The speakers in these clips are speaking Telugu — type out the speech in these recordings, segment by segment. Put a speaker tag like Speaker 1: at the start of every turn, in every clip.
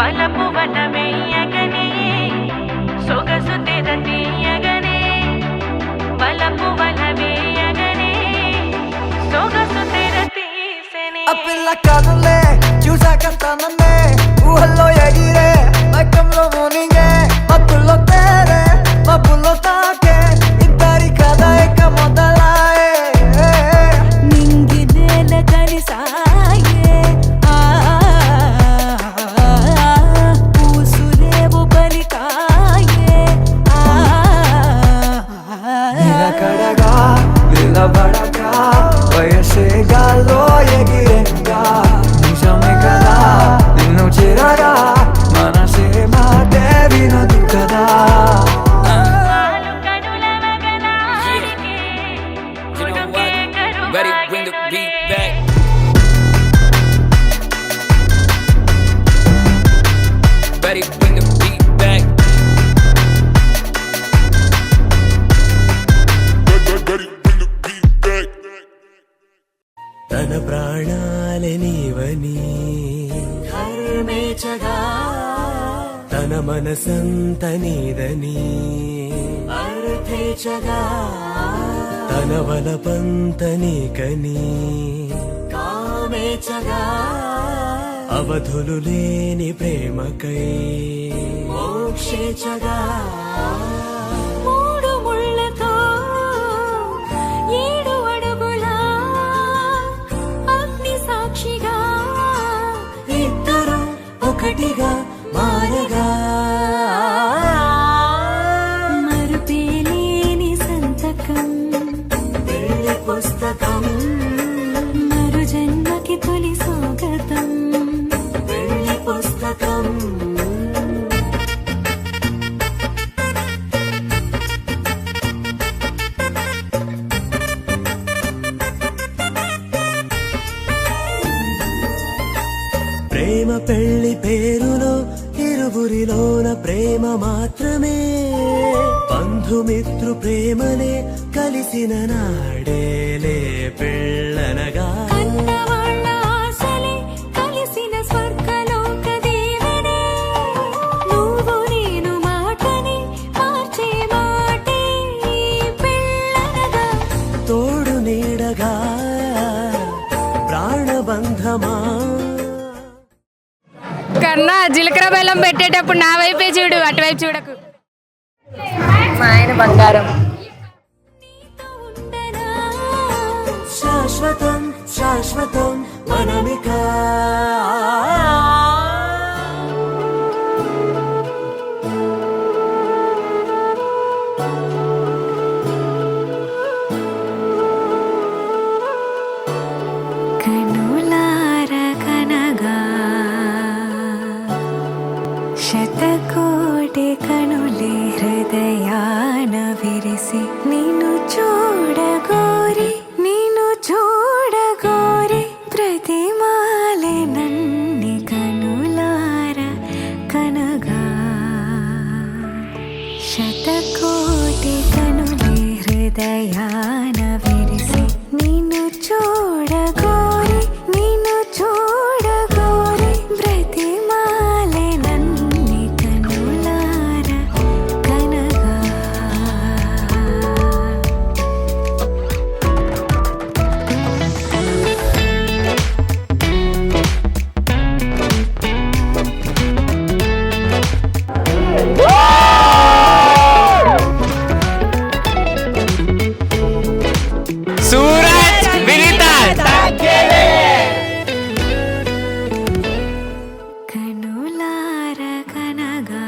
Speaker 1: వలపు వలమెయ్యగనే సొగసు తెర తీయగనే వలపు వలమెయ్యగనే సొగసు తెర తీసెనే
Speaker 2: ఆ పిల్ల కనులే చూసాక తననే ఊహల్లో ఎగిరే మైకంలో మునిగే మత్తుల్లో తేరే మబ్బుల్లో తాకే ఇద్దరి కథ ఇక మొదలాయే
Speaker 3: నింగి నేల కలిసాయే పూసులేవు పలికాయే
Speaker 2: నిలకడగా నిలబడగా వయసే గాల్లో ఎగిరెంగా నిజమే కదా నిన్ను చిరగా మనసే మాటే వినదు కదా
Speaker 4: Ready, bring the beat back. Ready, bring the beat back.
Speaker 5: Ready, bring the beat back.
Speaker 6: తన ప్రాణాలే నీవని
Speaker 2: హర్మేచగా
Speaker 6: తన మనసంత నీదని
Speaker 2: అర్థేచగా
Speaker 6: తన వలపంత నీకని
Speaker 2: కామేచగా
Speaker 6: అవధులు లేని ప్రేమకై
Speaker 2: మోక్షేచగా
Speaker 3: మూడు ముళ్ళతో 7 అడుగుల అగ్ని సాక్షిగా
Speaker 2: ఇద్దరు ఒకటిగా మారగా
Speaker 3: మరుపేలేని సంతకం
Speaker 2: పెళ్లి పుస్తకం
Speaker 3: మరు జన్మకి తొలి స్వాగతం
Speaker 2: పెళ్లి పుస్తకం
Speaker 6: ప్రేమ పెళ్లి పేరులో ఇరువురిలోన ప్రేమ మాత్రమే బంధుమిత్రు ప్రేమనే కలిసిన నాడేలే పెళ్ళనగా
Speaker 3: కన్నవాళ్ళ ఆశలే కలిసిన స్వర్గలోక దీవెనే నువ్వు నేను మాటని మార్చే మాటే పెళ్ళనగా
Speaker 6: తోడు నీడగా ప్రాణబంధమా
Speaker 7: కన్నా జీలకర్ర బెల్లం పెట్టేటప్పుడు నా వైపే చూడు, అటువైపు చూడకు.
Speaker 8: మా ఆయన బంగారం.
Speaker 3: ఉండనా
Speaker 6: శాశ్వతం శాశ్వతం మనమిక
Speaker 3: కనులార కనగా శతకోటి కనులే హృదయాన విరిసి నిన్ను చూడగోరి ప్రతిమాలే నన్ని కనులార కనగా శతకోటి కనులే హృదయాన విరిసి నిన్ను చూడగోరి ప్రతిమాలే నన్ని కనులార కనగా
Speaker 4: Suraj Vinita.
Speaker 3: కనులార కనగా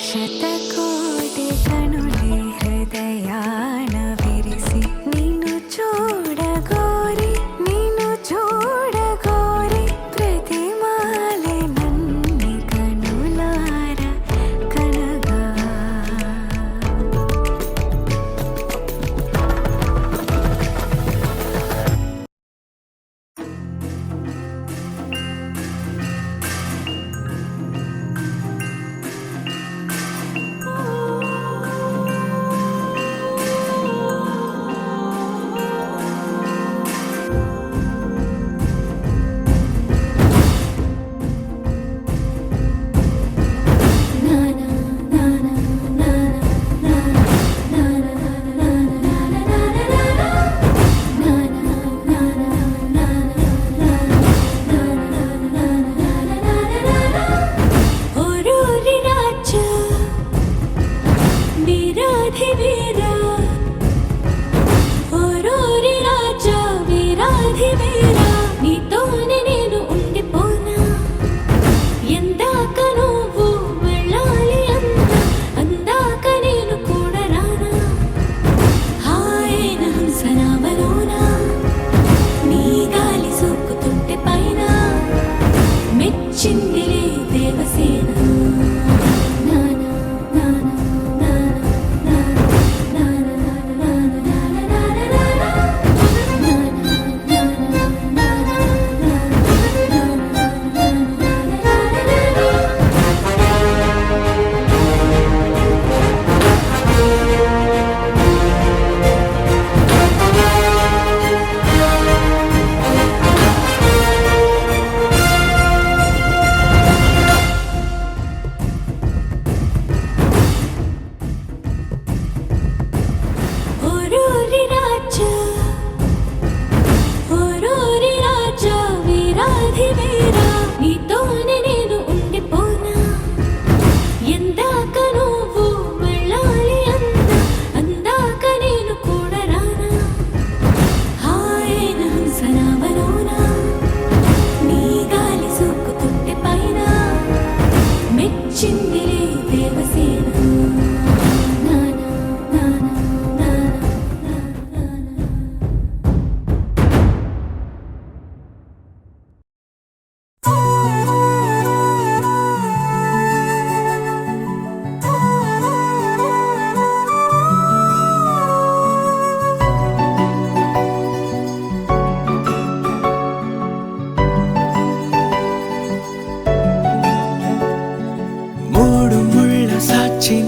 Speaker 3: శతకోటి కనులే హృదయాన విరిసి నిన్ను చూడగోరి ప్రతిమాలే నన్ని కనులార కనగా మెచ్చిందిలే దేవసేన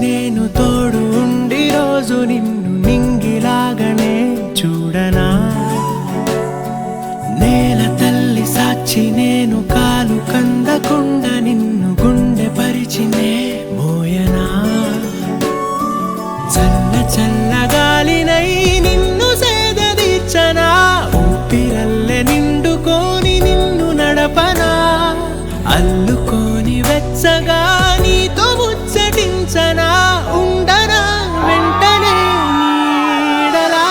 Speaker 6: నేను తోడు ఉండి రోజు నిన్ను నింగిలాగనే చూడనా నేల తల్లి సాక్షి నేను కాలు కందకుండా నిన్ను గుండె పరిచినే మోయనా చల్ల చల్లగాలినై నిన్ను సేదదీర్చనా ఊపిరల్లె నిండుకొని నిన్ను నడపనా అల్లుకొని వెచ్చగా నీతో ముచ్చటించనా ఉండనా వెంటనే నీడలా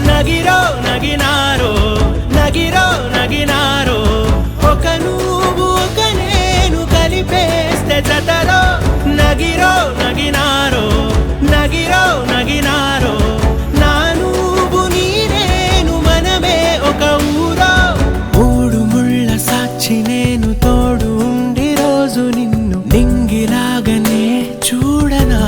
Speaker 6: నగిరో నగినారో నగిరో నగినారో ఒక నువ్వు ఒక నేను కలిపేస్తే జతలో నగిరో నగినారో నగిరో నగినారో నా నువ్వు నీ నేను మనమే ఒక ఊరో మూడు ముళ్ళ సాక్షి నేను తోడు ఉండి రోజు నిన్ను నింగిలాగనే చూడనా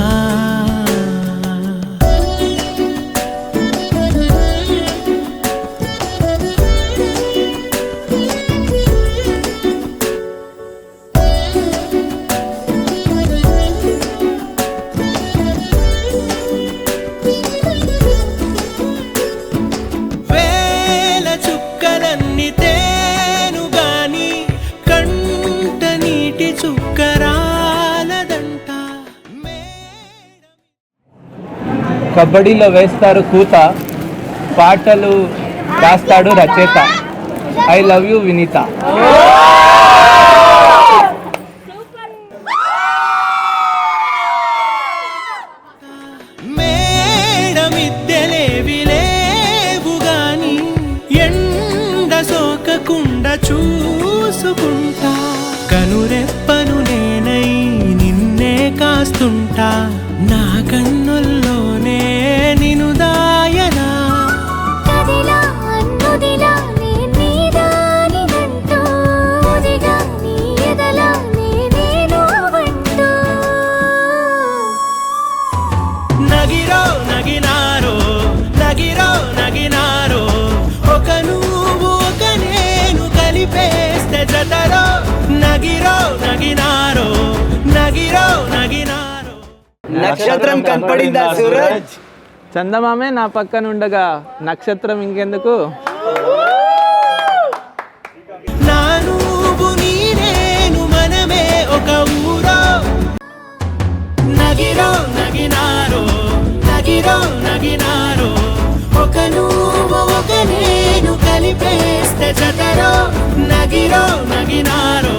Speaker 6: వేల చుక్కలన్నీ తేను గాని కంట నీటి చుక్కరాలదంట
Speaker 9: కబడ్డీలో వేస్తారు కూత పాటలు రాస్తాడు రచయిత ఐ లవ్ యూ వినీత
Speaker 6: మేడమిద్దెలేవి లేవు గాని ఎండ సోకకుండా చూసుకుంటా కనురెప్పను నేనై నిన్నే కాస్తుంటా నా కన్నుల్లోనే నిను దాయనా
Speaker 3: కదిలా అన్నుదిలా నీదానిదంటూ ఉదిగా నీ ఎదలా నేను వంటూ
Speaker 6: నగిరో నగినారో నగిరో నగినారో ఒక నువ్వు ఒక నేను కలిపేస్తే జతలో నగిరో నగినారో నగిరో నగినారో
Speaker 9: నక్షత్రం కనపడిందా సూరజ్ చందమామే నా పక్కన ఉండగా నక్షత్రం ఇంకెందుకు
Speaker 6: నా నువ్వు నీ నేను మనమే ఒక ఊరో నగిరో నగినారో నగిరో నగినారో ఒక నువ్వు ఒక నేను కలిపేస్తే జతలో నగిరో నగినారో